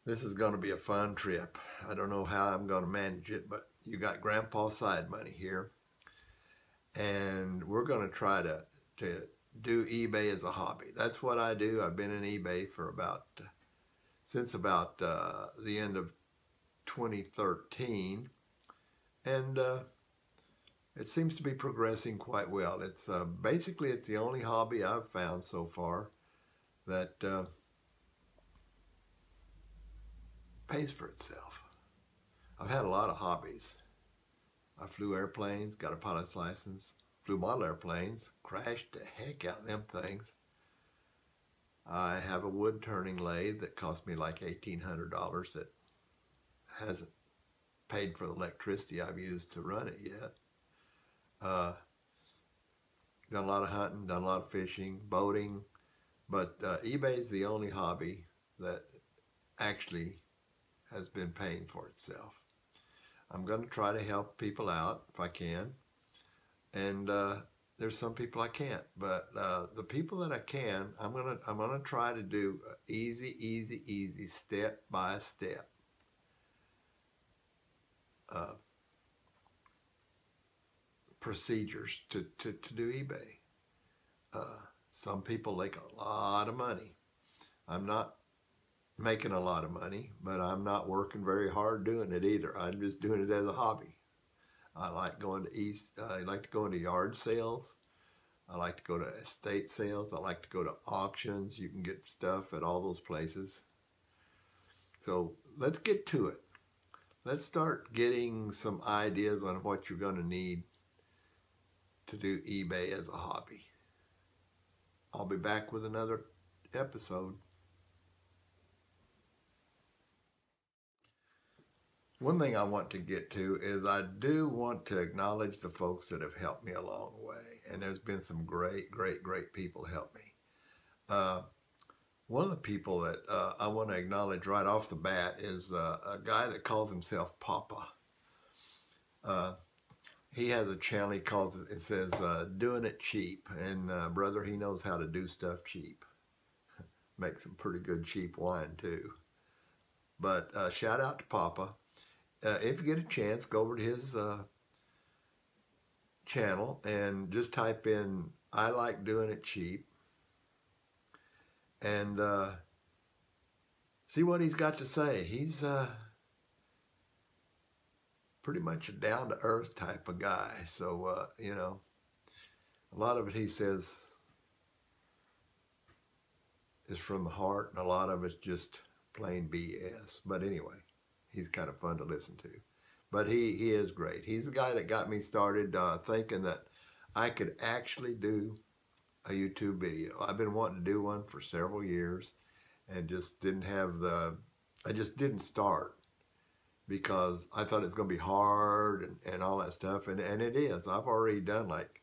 This is going to be a fun trip. I don't know how I'm going to manage it, but you got Grandpa's side money here. And we're going to try to do eBay as a hobby. That's what I do. I've been in eBay for since about the end of 2013. And it seems to be progressing quite well. It's basically it's the only hobby I've found so far that pays for itself. I've had a lot of hobbies. I flew airplanes, got a pilot's license, flew model airplanes, crashed the heck out of them things. I have a wood turning lathe that cost me like $1,800 that hasn't paid for the electricity I've used to run it yet. Done a lot of hunting, done a lot of fishing, boating, but eBay is the only hobby that actually has been paying for itself. I'm going to try to help people out if I can, and there's some people I can't, but the people that I can, I'm gonna try to do easy, step by step. Procedures to do eBay. Some people make a lot of money. I'm not making a lot of money, but I'm not working very hard doing it either. I'm just doing it as a hobby. I like going to I like to go into yard sales. I like to go to estate sales. I like to go to auctions. You can get stuff at all those places. So let's get to it. Let's start getting some ideas on what you're going to need to do eBay as a hobby. I'll be back with another episode. One thing I want to get to is I do want to acknowledge the folks that have helped me along the way. And there's been some great people help me. One of the people that I want to acknowledge right off the bat is a guy that calls himself Papa. He has a channel, it says, Doing It Cheap. And brother, he knows how to do stuff cheap. Makes some pretty good cheap wine too. But shout out to Papa. If you get a chance, go over to his channel and just type in, I like doing it cheap. And see what he's got to say. He's pretty much a down-to-earth type of guy. So, you know, a lot of it he says is from the heart, and a lot of it's just plain BS. But anyway, he's kind of fun to listen to. But he is great. He's the guy that got me started thinking that I could actually do a YouTube video. I've been wanting to do one for several years and just didn't have I just didn't start because I thought it's going to be hard and all that stuff. And it is. I've already done like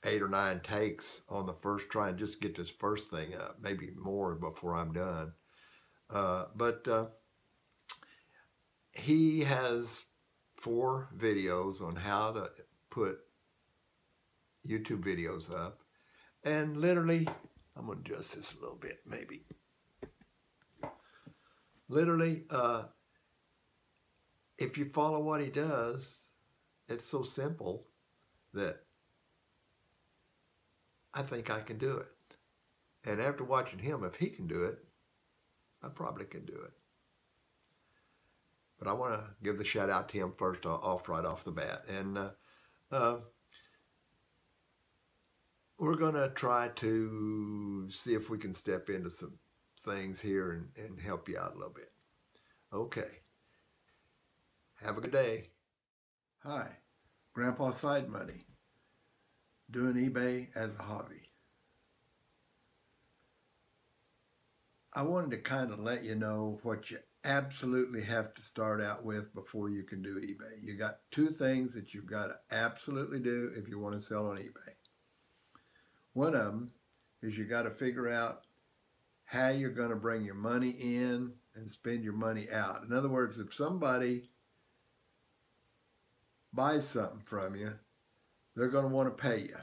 8 or 9 takes on the first try and just get this first thing up, maybe more before I'm done. But he has 4 videos on how to put YouTube videos up. And literally, I'm going to adjust this a little bit, maybe. Literally, if you follow what he does, it's so simple that I think I can do it. And after watching him, if he can do it, I probably can do it. But I want to give the shout out to him first right off the bat. And we're going to try to see if we can step into some things here and help you out a little bit. Okay. Have a good day. Hi, Grandpa Side Money. Doing eBay as a hobby. I wanted to kind of let you know what you absolutely have to start out with before you can do eBay. You got 2 things that you've got to absolutely do if you want to sell on eBay. One of them is you got to figure out how you're going to bring your money in and spend your money out. In other words, if somebody buys something from you, they're going to want to pay you.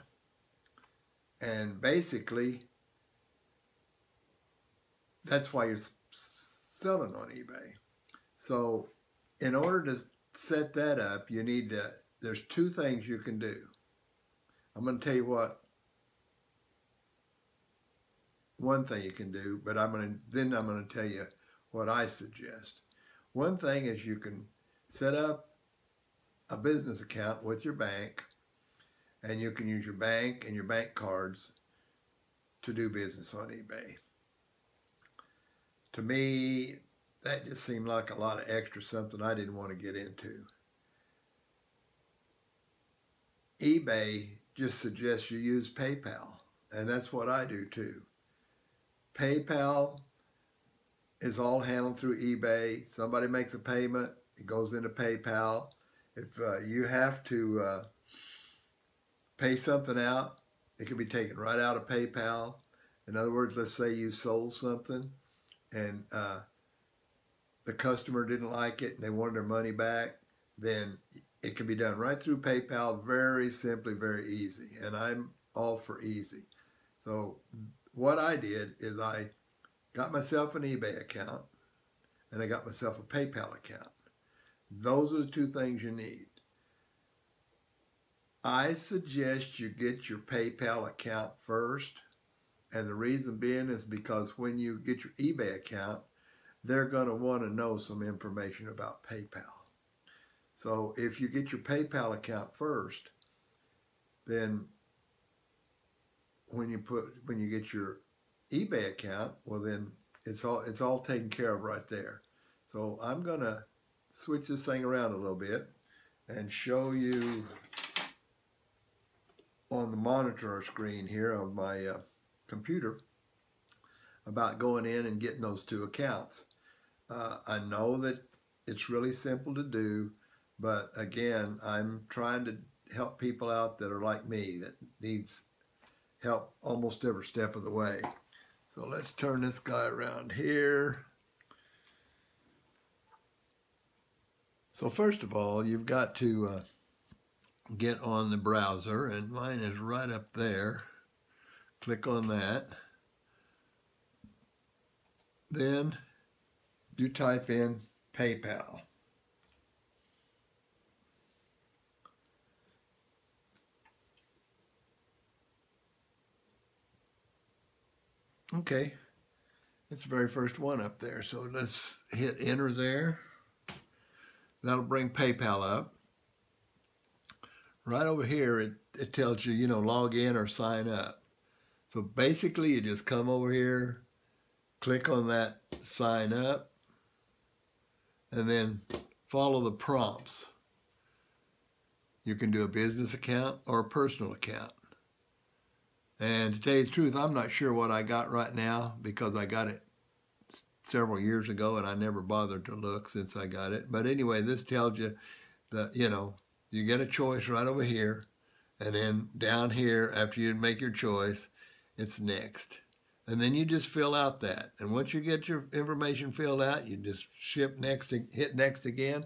And basically, that's why you're selling on eBay. So in order to set that up, you need to, there's two things you can do. I'm going to tell you one thing you can do, but I'm going to tell you what I suggest. One thing is you can set up a business account with your bank, and you can use your bank and your bank cards to do business on eBay. To me, that just seemed like a lot of extra, something I didn't want to get into. eBay just suggests you use PayPal, and that's what I do too. PayPal is all handled through eBay. Somebody makes a payment, it goes into PayPal. If you have to pay something out, it can be taken right out of PayPal. In other words, let's say you sold something and the customer didn't like it and they wanted their money back, then it can be done right through PayPal, very simply, very easy. And I'm all for easy. So what I did is I got myself an eBay account and I got myself a PayPal account. Those are the two things you need. I suggest you get your PayPal account first, and the reason being is because when you get your eBay account, they're going to want to know some information about PayPal. So if you get your PayPal account first, then when you get your eBay account, well then it's all taken care of right there. So I'm going to switch this thing around a little bit and show you on the monitor screen here on my computer about going in and getting those two accounts. I know that it's really simple to do, but again, I'm trying to help people out that are like me, that needs help almost every step of the way. So let's turn this guy around here. So first of all, you've got to get on the browser, and mine is right up there. Click on that. Then you type in PayPal. Okay, it's the very first one up there. So let's hit enter there. That'll bring PayPal up. Right over here, it tells you, log in or sign up. So basically, you just come over here, click on that sign up, and then follow the prompts. You can do a business account or a personal account. And to tell you the truth, I'm not sure what I got right now because I got it several years ago and I never bothered to look since I got it. But anyway, this tells you that, you get a choice right over here, and then down here, after you make your choice, it's next. And then you just fill out that. And once you get your information filled out, you just hit next again,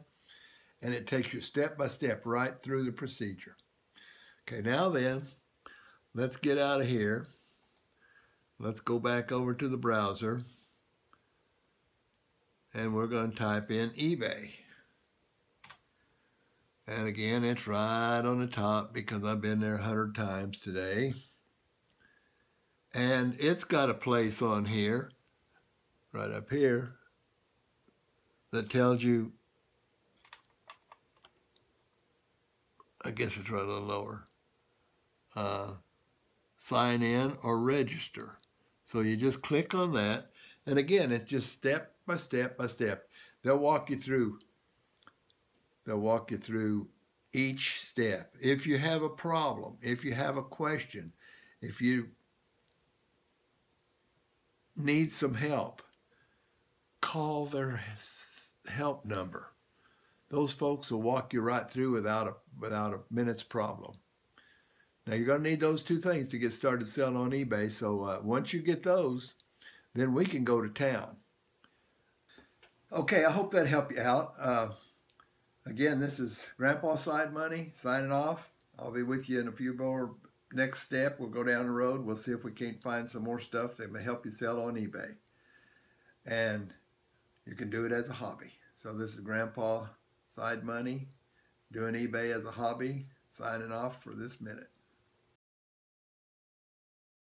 and it takes you step by step right through the procedure. Okay, now then, let's get out of here. Let's go back over to the browser, and we're going to type in eBay. And again, it's right on the top because I've been there 100 times today. And it's got a place on here, right up here, that tells you, I guess it's right a little lower, sign in or register. So you just click on that. And again, it's just step by step by step. They'll walk you through each step. If you have a problem, if you have a question, if you need some help, call their help number. Those folks will walk you right through without a minute's problem. Now you're going to need those two things to get started selling on eBay. So once you get those, then we can go to town. Okay, I hope that helped you out. Again, this is Grandpa Side Money signing off. I'll be with you in a few more. Next step, we'll go down the road. We'll see if we can't find some more stuff that may help you sell on eBay. And You can do it as a hobby. So this is Grandpa Side Money, doing eBay as a hobby, signing off for this minute.